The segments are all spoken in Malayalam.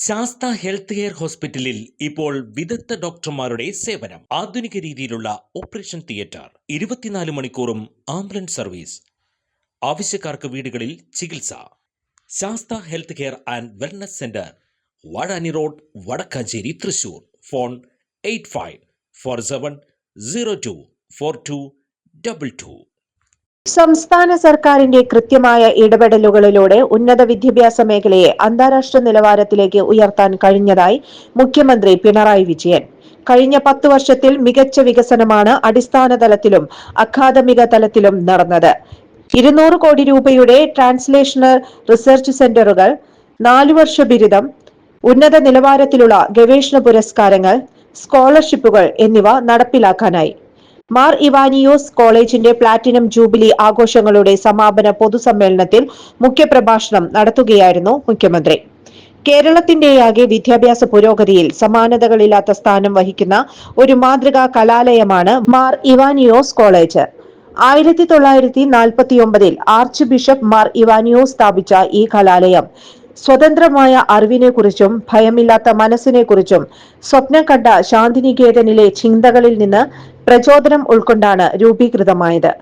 ശാസ്ത ഹെൽത്ത് കെയർ ഹോസ്പിറ്റലിൽ ഇപ്പോൾ വിദഗ്ധ ഡോക്ടർമാരുടെ സേവനം. ആധുനിക രീതിയിലുള്ള ഓപ്പറേഷൻ തിയേറ്റർ, 24 മണിക്കൂറും ആംബുലൻസ് സർവീസ്. ആവശ്യക്കാർക്ക് വീടുകളിൽ ചികിത്സ. Sastha health care and wellness centre, Vazhani road, Vadakkanchery, Thrissur. Phone 8547024222. സംസ്ഥാന സർക്കാരിന്റെ കൃത്യമായ ഇടപെടലുകളിലൂടെ ഉന്നത വിദ്യാഭ്യാസ മേഖലയെ അന്താരാഷ്ട്ര നിലവാരത്തിലേക്ക് ഉയർത്താൻ കഴിഞ്ഞതായി മുഖ്യമന്ത്രി പിണറായി വിജയൻ. കഴിഞ്ഞ 10 വർഷത്തിൽ മികച്ച വികസനമാണ് അടിസ്ഥാന തലത്തിലും അക്കാദമിക തലത്തിലും നടന്നത്. 200 കോടി രൂപയുടെ ട്രാൻസ്ലേഷണൽ റിസർച്ച് സെന്ററുകൾ, 4 വർഷ ബിരുദം, ഉന്നത നിലവാരത്തിലുള്ള ഗവേഷണ പുരസ്കാരങ്ങൾ, സ്കോളർഷിപ്പുകൾ എന്നിവ നടപ്പിലാക്കാനായി. മാർ ഇവാനിയോസ് കോളേജിന്റെ പ്ലാറ്റിനം ജൂബിലി ആഘോഷങ്ങളുടെ സമാപന പൊതുസമ്മേളനത്തിൽ മുഖ്യപ്രഭാഷണം നടത്തുകയായിരുന്നു മുഖ്യമന്ത്രി. കേരളത്തിന്റെയാകെ വിദ്യാഭ്യാസ പുരോഗതിയിൽ സമാനതകളില്ലാത്ത സ്ഥാനം വഹിക്കുന്ന ഒരു മാതൃകാ കലാലയമാണ് Mar Ivanios college. 1949 archbishop Mar Ivanios സ്ഥാപിച്ച ഈ കലാലയം സ്വതന്ത്രമായ അറിവിനെക്കുറിച്ചും ഭയമില്ലാത്ത മനസ്സിനെക്കുറിച്ചും സ്വപ്നം കണ്ട ശാന്തിനികേതനിലെ ചിന്തകളിൽ നിന്ന് പ്രചോദനം ഉൾക്കൊണ്ടാണ് രൂപീകൃതമായത്.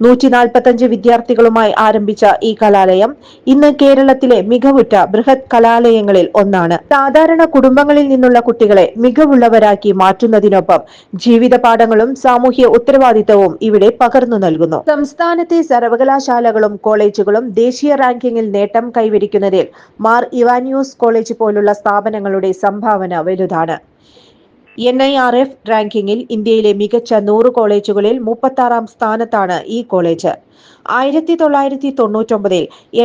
145 വിദ്യാർത്ഥികളുമായി ആരംഭിച്ച ഈ കലാലയം ഇന്ന് കേരളത്തിലെ മികവുറ്റ ബൃഹത് കലാലയങ്ങളിൽ ഒന്നാണ്. സാധാരണ കുടുംബങ്ങളിൽ നിന്നുള്ള കുട്ടികളെ മികവുള്ളവരാക്കി മാറ്റുന്നതിനൊപ്പം ജീവിത പാഠങ്ങളും സാമൂഹ്യ ഉത്തരവാദിത്തവും ഇവിടെ പകർന്നു നൽകുന്നു. സംസ്ഥാനത്തെ സർവകലാശാലകളും കോളേജുകളും ദേശീയ റാങ്കിങ്ങിൽ നേട്ടം കൈവരിക്കുന്നതിൽ മാർ ഇവാനിയോസ് കോളേജ് പോലുള്ള സ്ഥാപനങ്ങളുടെ സംഭാവന വലുതാണ്. NIRF റാങ്കിങ്ങിൽ ഇന്ത്യയിലെ മികച്ച 100 കോളേജുകളിൽ 36ാം സ്ഥാനത്താണ് ഈ കോളേജ്. 1999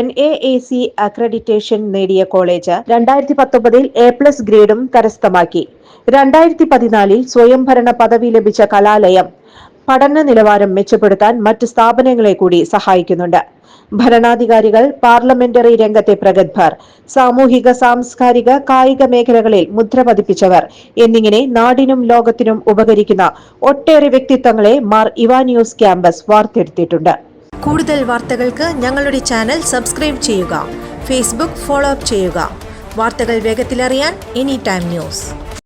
NAAC അക്രഡിറ്റേഷൻ നേടിയ കോളേജ് 2019 A+ ഗ്രേഡും കരസ്ഥമാക്കി. 2014 സ്വയംഭരണ പദവി ലഭിച്ച കലാലയം പഠന നിലവാരം മെച്ചപ്പെടുത്താൻ മറ്റ് സ്ഥാപനങ്ങളെ കൂടി സഹായിക്കുന്നുണ്ട്. ഭരണാധികാരികൾ, പാർലമെന്ററി രംഗത്തെ പ്രഗത്ഭർ, സാമൂഹിക, സാംസ്കാരിക, കായിക മേഖലകളിൽ മുദ്ര പതിപ്പിച്ചവർ എന്നിങ്ങനെ നാടിനും ലോകത്തിനും ഉപകരിക്കുന്ന ഒട്ടേറെ വ്യക്തിത്വങ്ങളെ മാർ ഇവാനിയോസ് ക്യാമ്പസ് വാർത്തെടുത്തിട്ടുണ്ട്. കൂടുതൽ വാർത്തകൾക്ക് ഞങ്ങളുടെ ചാനൽ സബ്സ്ക്രൈബ് ചെയ്യുക. ഫേസ്ബുക്ക് ഫോളോ അപ്പ് ചെയ്യുക. വാർത്തകൾ വേഗത്തിലറിയാൻ എനി ടൈം ന്യൂസ്.